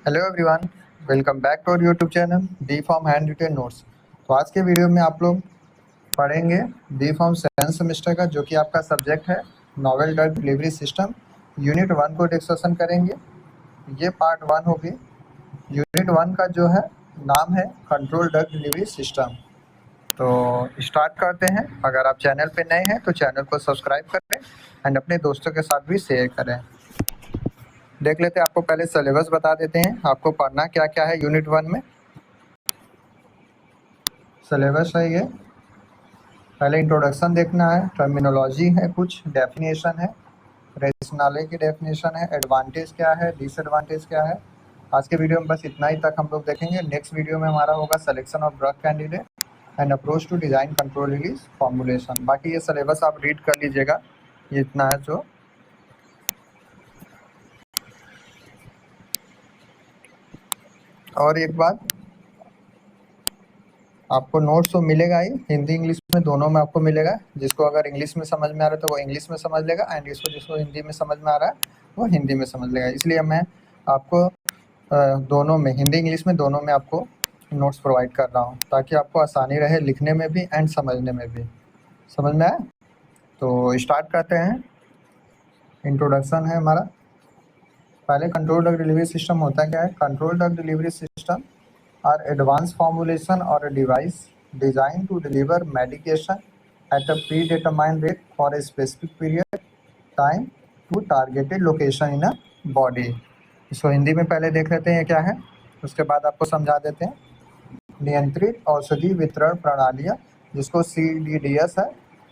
Hello everyone, welcome back to our YouTube channel B pharm hand written notes. तो आज के video में आप लोग पढ़ेंगे बी फॉर्म सेकेंड सेमेस्टर का, जो कि आपका सब्जेक्ट है novel drug delivery system. Unit 1 को डिस्कशन करेंगे। ये पार्ट 1 होगी। यूनिट 1 का जो है नाम है कंट्रोल ड्रग डिलीवरी सिस्टम। तो स्टार्ट करते हैं। अगर आप चैनल पे नए हैं तो चैनल को सब्सक्राइब करें एंड अपने दोस्तों के साथ भी शेयर करें। देख लेते हैं, आपको पहले सिलेबस बता देते हैं आपको पढ़ना क्या क्या है यूनिट 1 में। सिलेबस है ये। पहले इंट्रोडक्शन देखना है, टर्मिनोलॉजी है, कुछ डेफिनेशन है, रेशनले की डेफिनेशन है, एडवांटेज क्या है, डिसएडवांटेज क्या है। आज के वीडियो में बस इतना ही तक हम लोग देखेंगे। नेक्स्ट वीडियो में हमारा होगा selection of drug candidate and approach to design control release formulation. बाकी ये सिलेबस आप रीड कर लीजिएगा, ये इतना है जो। और एक बात, आपको नोट्स तो मिलेगा ही, हिंदी इंग्लिश में दोनों में आपको मिलेगा। जिसको अगर इंग्लिश में समझ में आ रहा है तो वो इंग्लिश में समझ लेगा, एंड जिसको हिंदी में समझ में आ रहा है वो हिंदी में समझ लेगा। इसलिए मैं आपको दोनों में, हिंदी इंग्लिश में दोनों में आपको नोट्स प्रोवाइड कर रहा हूँ, ताकि आपको आसानी रहे लिखने में भी एंड समझने में भी। समझ में आया? तो स्टार्ट करते हैं। इंट्रोडक्शन है हमारा। पहले कंट्रोल ड्रग डिलीवरी सिस्टम होता क्या है? Control drug delivery system are advanced formulation or a device designed to deliver medication at a predetermined rate for a specific period time to targeted location in a body। इसको हिंदी में पहले देख लेते हैं क्या है, उसके बाद आपको समझा देते हैं। नियंत्रित औषधि वितरण प्रणालियाँ, जिसको CDDS है,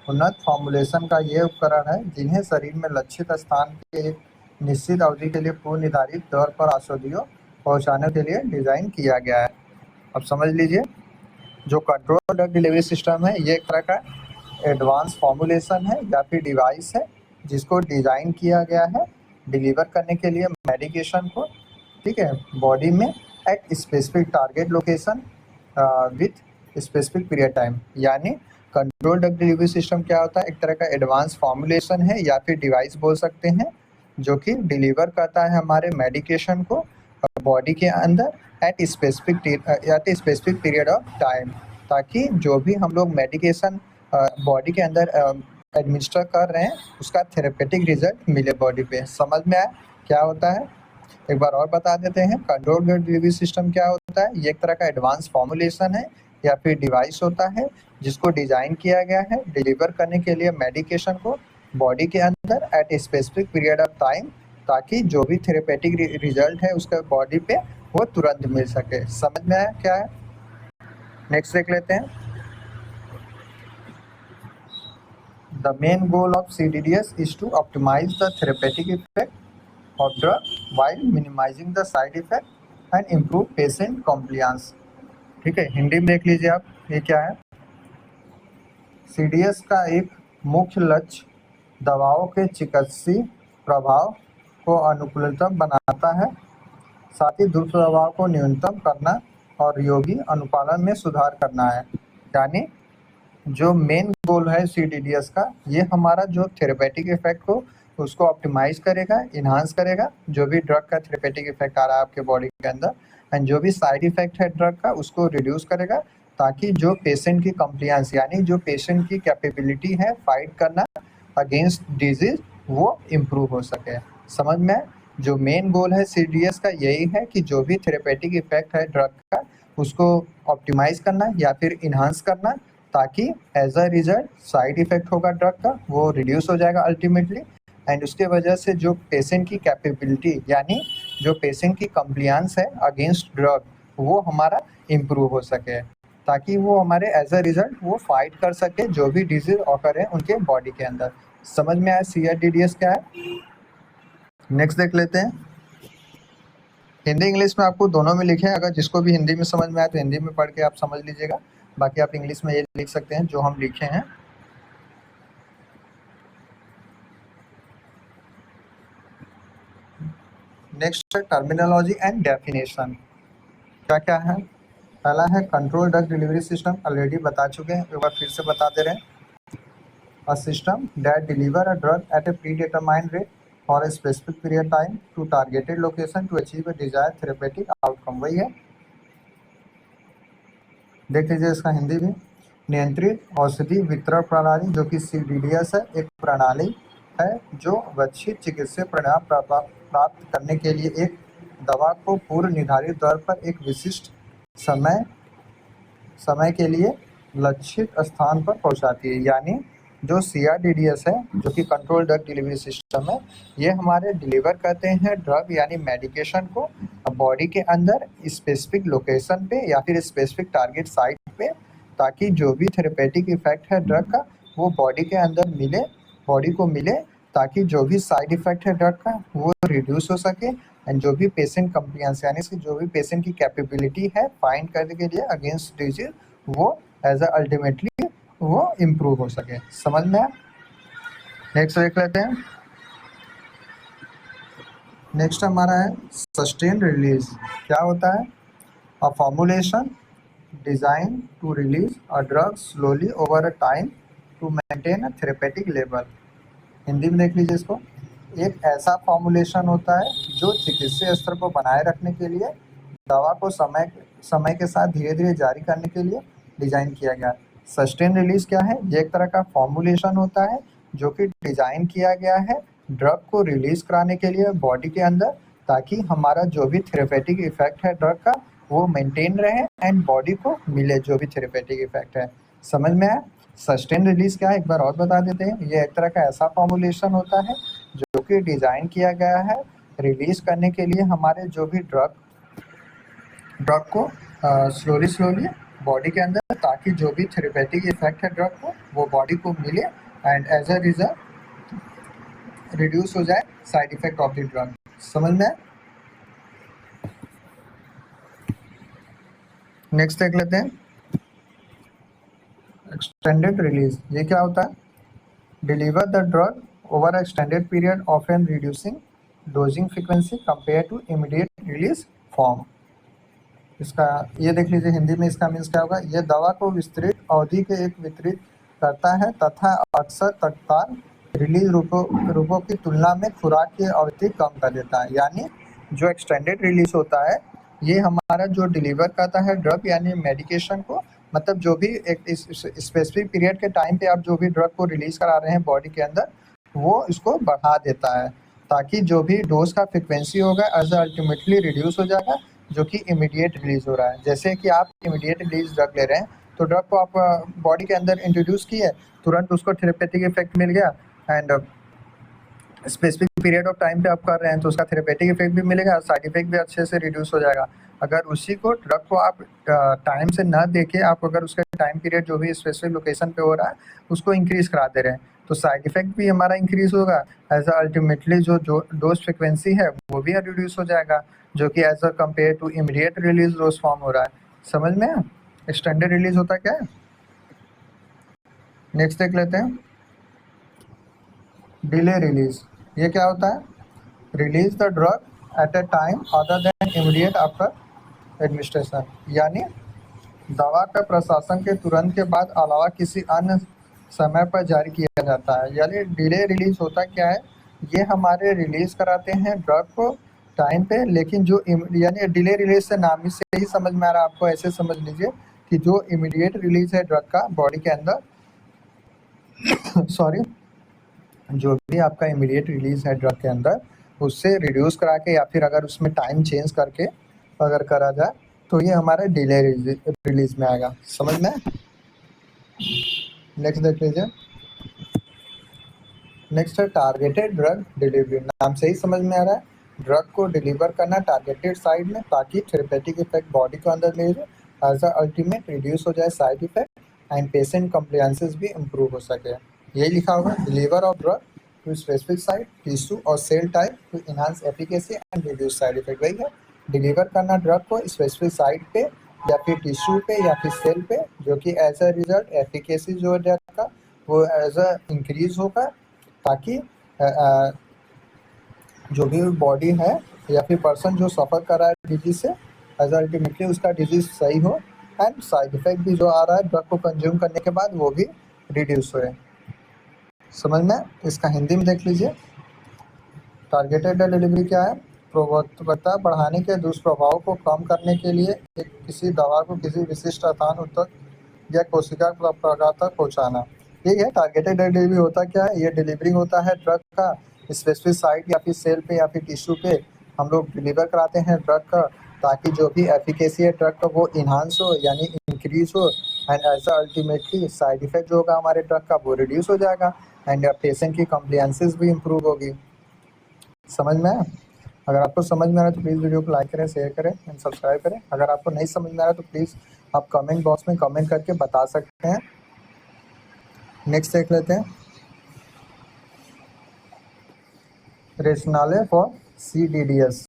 उन्नत फॉर्मुलेशन का ये उपकरण है जिन्हें शरीर में लक्षित स्थान के एक निश्चित अवधि के लिए पूर्व निर्धारित दर पर औषधियों पहुंचाने के लिए डिज़ाइन किया गया है। अब समझ लीजिए, जो कंट्रोल ड्रग डिलीवरी सिस्टम है ये एक तरह का एडवांस फॉर्मुलेशन है या फिर डिवाइस है, जिसको डिज़ाइन किया गया है डिलीवर करने के लिए मेडिकेशन को, ठीक है, बॉडी में at specific target location with specific period time. यानी कंट्रोल ड्रग डिलीवरी सिस्टम क्या होता है? एक तरह का एडवांस फॉर्मुलेशन है या फिर डिवाइस बोल सकते हैं, जो कि डिलीवर करता है हमारे मेडिकेशन को बॉडी के अंदर at specific period of time, ताकि जो भी हम लोग मेडिकेशन बॉडी के अंदर एडमिनिस्टर कर रहे हैं उसका थेरेपेटिक रिजल्ट मिले बॉडी पे। समझ में आया क्या होता है? एक बार और बता देते हैं, कंट्रोल ड्रग डिलीवरी सिस्टम क्या होता है? ये एक तरह का एडवांस फॉर्मुलेशन है या फिर डिवाइस होता है, जिसको डिज़ाइन किया गया है डिलीवर करने के लिए मेडिकेशन को बॉडी के अंदर at a specific period of time, ताकि जो भी थेरेपेटिक रिजल्ट है उसका बॉडी पे वो तुरंत मिल सके। समझ में आया क्या है? नेक्स्ट देख लेते हैं। The main goal of CDDS is to optimize the therapeutic effect of drug while minimizing the side effect and improve patient compliance। ठीक है, हिंदी में देख लीजिए आप, ये क्या है? CDS का एक मुख्य लक्ष्य दवाओं के चिकित्सीय प्रभाव को अनुकूलतम बनाता है, साथ ही दुष्प्रभाव को न्यूनतम करना और रोगी अनुपालन में सुधार करना है। यानी जो मेन गोल है CDDS का, ये हमारा जो थेरेपेटिक इफेक्ट को उसको ऑप्टिमाइज करेगा, इन्हांस करेगा, जो भी ड्रग का थेरेपेटिक इफेक्ट आ रहा है आपके बॉडी के अंदर, एंड जो भी साइड इफेक्ट है ड्रग का उसको रिड्यूस करेगा, ताकि जो पेशेंट की कंप्लायंस यानी जो पेशेंट की कैपेबिलिटी है फाइट करना अगेंस्ट डिजीज वो इम्प्रूव हो सके। समझ में? जो मेन गोल है CDDS का यही है कि जो भी थेरेपेटिक इफेक्ट है ड्रग का उसको ऑप्टिमाइज करना या फिर इन्हांस करना, ताकि as a result side effect होगा ड्रग का वो रिड्यूस हो जाएगा अल्टीमेटली, एंड उसके वजह से जो पेशेंट की कैपेबिलिटी यानी जो पेशेंट की कंप्लायंस है अगेंस्ट ड्रग वो हमारा इम्प्रूव हो सके, ताकि वो हमारे एज अ रिजल्ट वो फाइट कर सके जो भी डिजीज ऑकर है उनके बॉडी के अंदर। समझ में आया CDDS क्या है? नेक्स्ट देख लेते हैं। हिंदी इंग्लिश में आपको दोनों में लिखे हैं, अगर जिसको भी हिंदी में समझ में आए तो हिंदी में पढ़ के आप समझ लीजिएगा, बाकी आप इंग्लिश में ये लिख सकते हैं जो हम लिखे हैं। नेक्स्ट टर्मिनोलॉजी एंड डेफिनेशन क्या क्या है? पहला है control drug delivery system, already बता चुके हैं, एक बार फिर से बताते रहे। A system that deliver a drug at a predetermined rate for a specific period time to targeted location to achieve a desire therapeutic outcome. वही है, देख लीजिए इसका हिंदी भी। नियंत्रित औषधि वितरण प्रणाली जो कि CDDS है, एक प्रणाली है जो वांछित चिकित्सीय परिणाम प्राप्त करने के लिए एक दवा को पूर्व निर्धारित दर पर एक विशिष्ट समय के लिए लक्षित स्थान पर पहुंचाती है। यानी जो CRDDS है, जो कि कंट्रोल ड्रग डिलीवरी सिस्टम है, ये हमारे डिलीवर करते हैं ड्रग यानी मेडिकेशन को बॉडी के अंदर स्पेसिफिक लोकेशन पे या फिर स्पेसिफिक टारगेट साइट पे, ताकि जो भी थेरेपेटिक इफेक्ट है ड्रग का वो बॉडी के अंदर मिले, बॉडी को मिले, ताकि जो भी साइड इफेक्ट है ड्रग का वो रिड्यूस हो सके एंड जो भी पेशेंट कंप्लियंस यानी कि जो भी पेशेंट की कैपेबिलिटी है फाइंड करने के लिए अगेंस्ट डिजीज वो एज अल्टीमेटली वो इम्प्रूव हो सके। समझ में? नेक्स्ट देख लेते हैं। नेक्स्ट हमारा है सस्टेन रिलीज। क्या होता है? A formulation design to release a drug slowly over a time to maintain a therapeutic level. Hindi में देख लीजिए इसको। एक ऐसा फॉर्मुलेशन होता है जो चिकित्सीय स्तर को बनाए रखने के लिए दवा को समय के साथ धीरे धीरे जारी करने के लिए डिजाइन किया गया। सस्टेन रिलीज क्या है? ये एक तरह का फॉर्मुलेशन होता है जो कि डिजाइन किया गया है ड्रग को रिलीज कराने के लिए बॉडी के अंदर, ताकि हमारा जो भी थेरेपेटिक इफेक्ट है ड्रग का वो मेंटेन रहे एंड बॉडी को मिले जो भी थेरेपेटिक इफेक्ट है। समझ में आया? सस्टेन रिलीज क्या है एक बार और बता देते हैं। ये एक तरह का ऐसा फॉर्मुलेशन होता है जो कि डिजाइन किया गया है रिलीज करने के लिए हमारे जो भी ड्रग को स्लोली बॉडी के अंदर, ताकि जो भी थेरेपेटिक इफेक्ट है ड्रग को वो बॉडी को मिले and as a result reduce हो जाए side effect of the drug. समझ में? नेक्स्ट देख लेते हैं एक्सटेंडेड रिलीज। ये क्या होता है? Deliver the drug over a extended period of and reducing dosing frequency compare to immediate release form. इसका ये देख लीजिए हिंदी में इसका मीन्स क्या होगा? ये दवा को विस्तृत अवधि के एक वितरित करता है तथा अक्सर तत्काल रिलीज रूपों की तुलना में खुराक की अवधि कम कर देता है। यानी जो एक्सटेंडेड रिलीज होता है ये हमारा जो डिलीवर करता है ड्रग यानी मेडिकेशन को, मतलब जो भी एक स्पेसिफिक पीरियड के टाइम पे आप जो भी ड्रग को रिलीज करा रहे हैं बॉडी के अंदर वो इसको बढ़ा देता है, ताकि जो भी डोज का फ्रिक्वेंसी होगा एज अल्टीमेटली रिड्यूस हो जाएगा जो कि इमीडिएट रिलीज हो रहा है। जैसे कि आप इमीडिएट रिलीज ड्रग ले रहे हैं तो ड्रग को आप बॉडी के अंदर इंट्रोड्यूस किए, तुरंत उसको थेरेपेटिक इफेक्ट मिल गया and specific period of time पे आप कर रहे हैं तो उसका थेरेपेटिक इफेक्ट भी मिलेगा, साइड इफेक्ट भी अच्छे से रिड्यूस हो जाएगा। अगर उसी को ड्रग को आप टाइम से ना देके आप अगर उसका टाइम पीरियड जो भी स्पेसिफिक लोकेशन पे हो रहा है उसको इंक्रीज करा दे रहे हैं तो साइड इफेक्ट भी हमारा इंक्रीज होगा, एज अल्टीमेटली जो डोज फ्रिक्वेंसी है वो भी रिड्यूस हो जाएगा, जो कि as a compare to immediate release dose form हो रहा है। समझ में? एक्सटेंडेड रिलीज होता क्या है? नेक्स्ट देख लेते हैं डिले रिलीज। ये क्या होता है? Release the drug at a time other than immediate after administration. यानी दवा का प्रशासन के तुरंत के बाद अलावा किसी अन्य समय पर जारी किया जाता है। यानी डिले रिलीज होता क्या है? ये हमारे रिलीज कराते हैं ड्रग को टाइम पे, लेकिन जो यानी डिले रिलीज से नाम ही से ही समझ में आ रहा है आपको, ऐसे समझ लीजिए कि जो इमीडिएट रिलीज है ड्रग का बॉडी के अंदर सॉरी जो भी आपका इमीडिएट रिलीज है ड्रग के अंदर उससे रिड्यूस करा के या फिर अगर उसमें टाइम चेंज करके अगर करा जाए तो ये हमारा डिले रिलीज में आएगा। समझ में? नेक्स्ट देख लीजिए। नेक्स्ट है टारगेटेड ड्रग डिलीवरी। नाम से ही समझ में आ रहा है ड्रग को डिलीवर करना टारगेटेड साइड में, ताकि थेरेपेटिक इफेक्ट बॉडी के अंदर ले जाए, एज अ अल्टीमेट रिड्यूस हो जाए side effect and patient compliances भी इम्प्रूव हो सके। यही लिखा होगा deliver of drug to specific site tissue और cell type to enhance efficacy and reduce side effect. वही है डिलीवर करना ड्रग को स्पेसिफिक साइट पे या फिर टिश्यू पे या फिर सेल पे, जो कि एज अ रिजल्ट एफिकेसी जो है ड्रग का वो एज अ इंक्रीज होगा, ताकि जो भी बॉडी है या फिर पर्सन जो सफ़र कर रहा है डिजीज से एज अल्टीमेटली उसका डिजीज सही हो एंड साइड इफेक्ट भी जो आ रहा है ड्रग को कंज्यूम करने के बाद वो भी रिड्यूस हो। समझ में? इसका हिंदी में देख लीजिए। टारगेटेड डिलीवरी क्या है? प्रभावता बढ़ाने के दुष्प्रभाव को कम करने के लिए किसी दवा को किसी विशिष्ट स्थान तक या कोशिका प्रकार तक पहुँचाना। ठीक है, टारगेटेड डिलीवरी होता क्या है? ये डिलीवरी होता है ड्रग का स्पेसिफिक साइट या फिर सेल पे या फिर टिश्यू पे हम लोग डिलीवर कराते हैं ड्रग का, ताकि जो भी एफिकेसी है ड्रग का वो इन्हांस हो यानी इंक्रीज हो, एंड ऐसा अल्टीमेटली साइड इफेक्ट जो होगा हमारे ड्रग का वो रिड्यूस हो जाएगा, एंड पेशेंट की कॉम्प्लियंसेस भी इम्प्रूव होगी। समझ में आया? अगर आपको समझ में आ रहा है तो प्लीज़ वीडियो को लाइक करें, शेयर करें एंड सब्सक्राइब करें। अगर आपको नहीं समझ में आ रहा तो प्लीज़ आप कमेंट बॉक्स में कमेंट करके बता सकते हैं। नेक्स्ट देख लेते हैं, रेशनाले फॉर CDDS।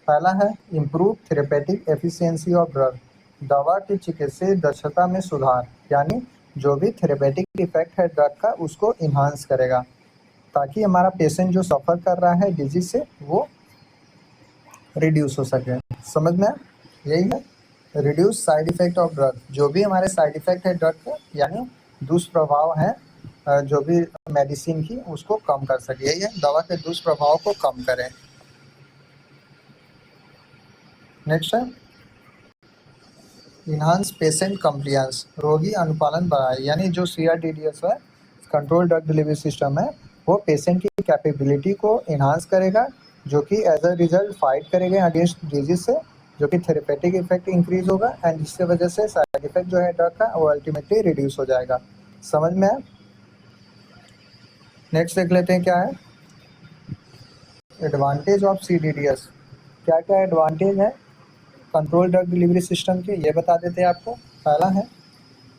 पहला है improve therapeutic efficiency of drug, दवा की चिकित्सीय दक्षता में सुधार, यानी जो भी थेरेपेटिक इफेक्ट है ड्रग का उसको इन्हांस करेगा, ताकि हमारा पेशेंट जो सफ़र कर रहा है डिजीज से वो रिड्यूस हो सके। समझ में? यही है reduce side effect of drug, जो भी हमारे साइड इफेक्ट है ड्रग का यानी दुष्प्रभाव है जो भी मेडिसिन की उसको कम कर सके। यही है, दवा के दुष्प्रभाव को कम करें। नेक्स्ट है इन्हांस पेशेंट कंप्लियंस, रोगी अनुपालन बढ़ाए, यानी जो CRDDS है कंट्रोल ड्रग डिलीवरी सिस्टम है वो पेशेंट की कैपेबिलिटी को इन्हांस करेगा, जो कि एज अ रिजल्ट फाइट करेगा अगेंस्ट डिजीज से, जो कि थेरेपेटिक इफेक्ट इंक्रीज होगा एंड जिससे वजह से साइड इफेक्ट जो है ड्रग का वो अल्टीमेटली रिड्यूस हो जाएगा। समझ में आया? नेक्स्ट देख लेते हैं क्या है एडवांटेज ऑफ CDDS। क्या क्या एडवांटेज है कंट्रोल ड्रग डिलीवरी सिस्टम के, ये बता देते हैं आपको। पहला है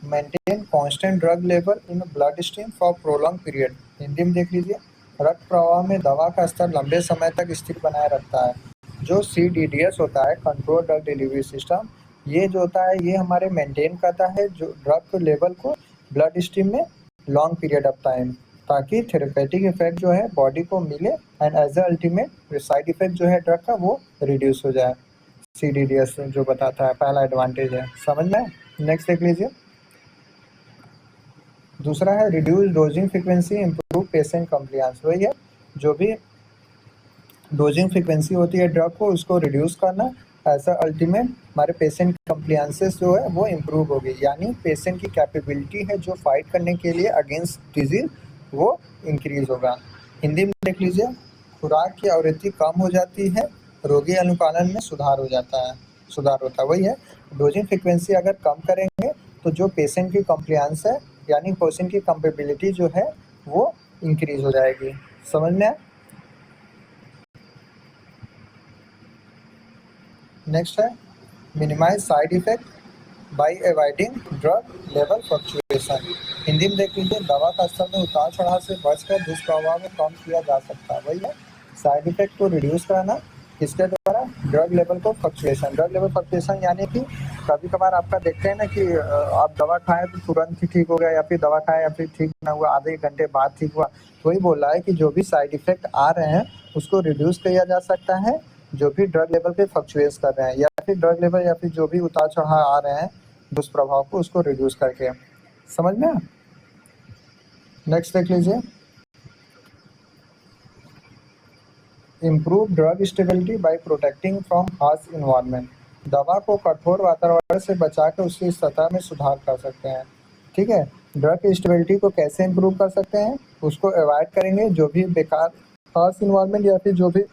maintain constant drug level in blood stream for prolong period. Hindi में देख लीजिए, रक्त प्रवाह में दवा का स्तर लंबे समय तक स्थिर बनाए रखता है। जो CDDS होता है कंट्रोल ड्रग डिलीवरी सिस्टम, ये जो होता है ये हमारे मेंटेन करता है जो ड्रग लेवल को ब्लड स्ट्रीम में लॉन्ग पीरियड ऑफ टाइम, ताकि थेरेपेटिक इफेक्ट जो है बॉडी को मिले and as a ultimate side effect जो है ड्रग का वो रिड्यूस हो जाए। CDDS जो बताता है पहला एडवांटेज है। समझ में? नेक्स्ट देख लीजिए, दूसरा है reduce dosing frequency improve patient compliance. वही है, जो भी डोजिंग फ्रीक्वेंसी होती है ड्रग को उसको रिड्यूस करना, ऐसा अल्टीमेट हमारे पेशेंट कंप्लियंसेस जो है वो इम्प्रूव होगी, यानी पेशेंट की कैपेबिलिटी है जो फाइट करने के लिए अगेंस्ट डिजीज वो इंक्रीज होगा। हिंदी में देख लीजिए, खुराक की आवृत्ति कम हो जाती है, रोगी अनुपालन में सुधार होता है। वही है, डोजिंग फ्रीक्वेंसी अगर कम करेंगे तो जो पेशेंट की कंप्लियंस है यानी पेशेंट की कंपेबिलिटी जो है वो इंक्रीज हो जाएगी। समझ में? नेक्स्ट है minimize side effect by avoiding drug level fluctuation. Hindi में देख लीजिए, दवा का स्तर में उतार चढ़ाव से बचकर दुष्प्रभाव को कम किया जा सकता है। वही है, साइड इफेक्ट को रिड्यूस कराना किसके द्वारा? ड्रग लेवल को फ्लक्चुएशन। ड्रग लेवल फ्लक्चुएशन यानी कि कभी कभार आपका देखते हैं ना कि आप दवा खाएं तो तुरंत ही ठीक हो गया, या फिर दवा खाएं या फिर ठीक ना हुआ, आधे घंटे बाद ठीक हुआ। वही बोल रहा है कि जो भी साइड इफेक्ट आ रहे हैं उसको रिड्यूस किया जा सकता है, जो भी ड्रग लेवल पे फ्लक्चुएट कर रहे हैं, या फिर ड्रग लेवल या फिर जो भी उतार चढ़ाव आ रहे हैं दुष्प्रभाव को उसको रिड्यूस करके। समझ में? नेक्स्ट देख लीजिए, improve drug stability by protecting from harsh environment. दवा को कठोर वातावरण से बचाकर उसकी सतह में सुधार कर सकते हैं। ठीक है, ड्रग की स्टेबिलिटी को कैसे इम्प्रूव कर सकते हैं? उसको अवॉइड करेंगे, जो भी बेकार हार्श इन्वायरमेंट या फिर जो भी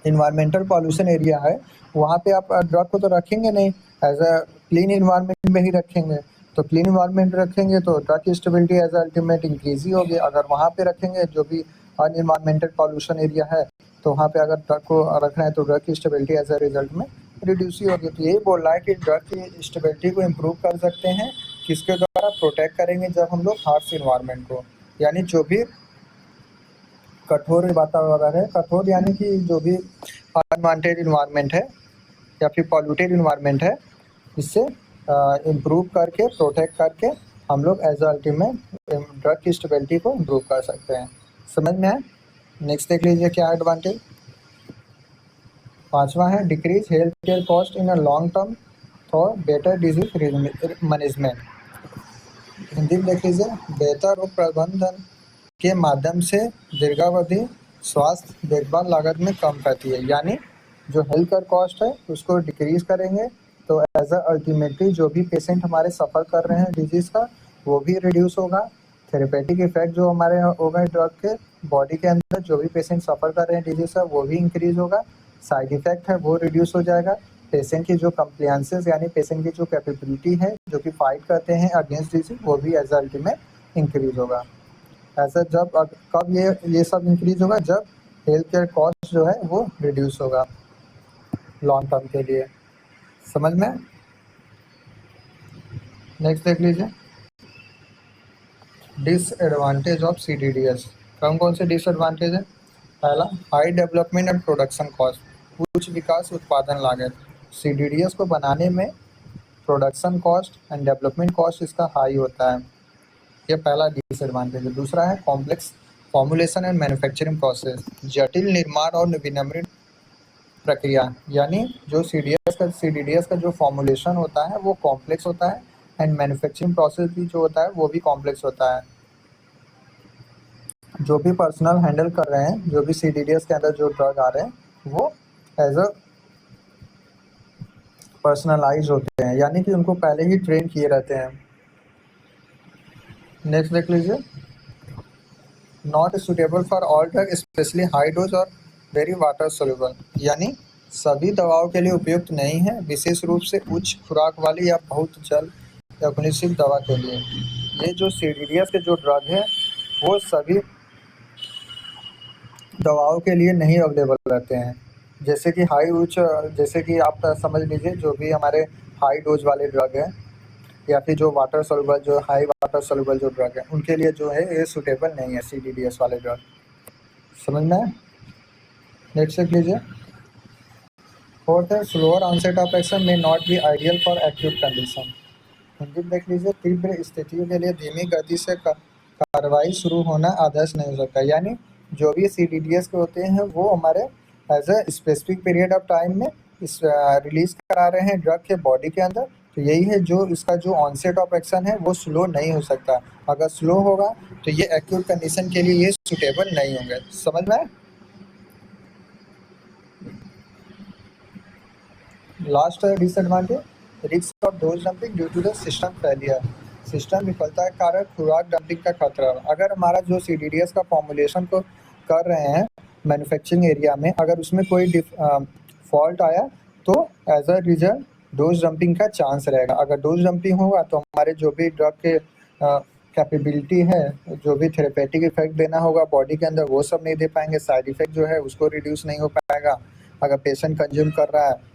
इन्वायरमेंटल पॉल्यूशन एरिया है वहाँ पे आप ड्रग को तो रखेंगे नहीं, एज अ क्लीन इन्वायरमेंट में ही रखेंगे। तो क्लीन इन्वायरमेंट रखेंगे तो ड्रग की स्टेबिलिटी एज अल्टीमेट इंक्रीज ही होगी। अगर वहाँ पे रखेंगे जो भी अनइन्वायरमेंटल पॉल्यूशन एरिया है तो वहाँ पे अगर ड्रग को रखना है तो ड्रग की स्टेबिलिटी एज अ रिजल्ट में रिड्यूस ही होगी। तो यही बोल रहा है कि ड्रग की स्टेबिलिटी को इम्प्रूव कर सकते हैं किसके द्वारा? प्रोटेक्ट करेंगे जब हम लोग हार्श इन्वायरमेंट को, यानी जो भी कठोर वातावरण है, कठोर यानी कि जो भी अनवांटेड इन्वायरमेंट है या फिर पॉल्यूटेड इन्वायरमेंट है, इससे इम्प्रूव करके प्रोटेक्ट करके हम लोग एज अल्टीमेट ड्रग की स्टेबिलिटी को इम्प्रूव कर सकते हैं। समझ में आए? नेक्स्ट देख लीजिए क्या एडवांटेज। पांचवा है decrease health care cost in a long term for better disease management. Hindi में देख लीजिए, बेहतर रोग प्रबंधन के माध्यम से दीर्घावधि स्वास्थ्य देखभाल लागत में कम करती है, यानी जो हेल्थ केयर कॉस्ट है उसको डिक्रीज करेंगे तो एज अ अल्टीमेटली जो भी पेशेंट हमारे सफ़र कर रहे हैं डिजीज़ का वो भी रिड्यूस होगा। थेरेपेटिक इफेक्ट जो हमारे होगा ड्रग के बॉडी के अंदर, जो भी पेशेंट सफ़र कर रहे हैं डिजीज़ का वो भी इंक्रीज होगा। साइड इफेक्ट है वो रिड्यूस हो जाएगा। पेशेंट की जो कंप्लायंसेस यानी पेशेंट की जो कैपेबिलिटी है जो कि फाइट करते हैं अगेंस्ट डिजीज वो भी एज अल्टीमेट इंक्रीज होगा। ऐसा कब ये सब इंक्रीज होगा, जब हेल्थ केयर कॉस्ट जो है वो रिड्यूस होगा लॉन्ग टर्म के लिए। समझ में? नेक्स्ट देख लीजिए, डिसएडवांटेज ऑफ CDDS। कौन कौन से डिसएडवांटेज है? पहला, high development and production cost, उच्च विकास उत्पादन लागत। CDDS को बनाने में production cost and development cost इसका हाई होता है, ये पहला डिसएडवांटेज है। दूसरा है complex formulation and manufacturing process, जटिल निर्माण और विनिर्माण प्रक्रिया, यानी जो CDDS का जो फॉर्मुलेशन होता है वो कॉम्प्लेक्स होता है एंड मैन्युफैक्चरिंग प्रोसेस भी जो होता है वो भी कॉम्प्लेक्स होता है। जो भी पर्सनल हैंडल कर रहे हैं, जो भी CDDS के अंदर जो ड्रग आ रहे हैं वो एज अ पर्सनलाइज होते हैं, यानी कि उनको पहले ही ट्रेन किए रहते हैं। नेक्स्ट देख लीजिए, not suitable for all drug specially high dose और वेरी वाटर सोल्यूबल, यानी सभी दवाओं के लिए उपयुक्त नहीं है, विशेष रूप से उच्च खुराक वाली या बहुत जल या घुलनशील दवा के लिए। ये जो CDDS के जो ड्रग है वो सभी दवाओं के लिए नहीं अवेलेबल रहते हैं। जैसे कि जैसे कि आप समझ लीजिए जो भी हमारे हाई डोज वाले ड्रग हैं या फिर जो हाई वाटर सोल्यूबल जो ड्रग है उनके लिए जो है ये सूटेबल नहीं है CDDS वाले ड्रग। समझ में आया? नेक्स्ट देख लीजिए, फोर्थ है slower onset of action may not be ideal for acute condition. Hindi में देख लीजिए, तीव्र स्थितियों के लिए धीमी गति से कार्रवाई शुरू होना आदर्श नहीं हो सकता, यानी जो भी CDDS के होते हैं वो हमारे as a specific period of time में इस रिलीज करा रहे हैं ड्रग के बॉडी के अंदर, तो यही है जो इसका जो ऑनसेट ऑफ एक्शन है वो स्लो नहीं हो सकता। अगर स्लो होगा तो ये एक्यूट कंडीशन के लिए ये सुटेबल नहीं होंगे। समझ में? Last disadvantage, risk of dose dumping due to the system failure, system विफलता के कारण खुराक डंपिंग का खतरा। अगर हमारा जो CDDS का फॉर्मुलेशन को कर रहे हैं मैन्युफैक्चरिंग एरिया में, अगर उसमें कोई फॉल्ट आया तो as a result dose dumping का चांस रहेगा। अगर डोज डंपिंग होगा तो हमारे जो भी ड्रग के कैपेबिलिटी है, जो भी थेरेपेटिक इफेक्ट देना होगा बॉडी के अंदर वो सब नहीं दे पाएंगे, साइड इफेक्ट जो है उसको रिड्यूस नहीं हो पाएगा अगर पेशेंट कंज्यूम कर रहा है।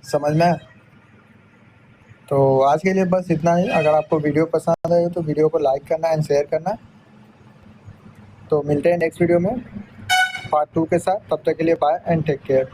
समझ में? तो आज के लिए बस इतना ही। अगर आपको वीडियो पसंद आए तो वीडियो को लाइक करना एंड शेयर करना। तो मिलते हैं नेक्स्ट वीडियो में पार्ट 2 के साथ, तब तक के लिए बाय एंड टेक केयर।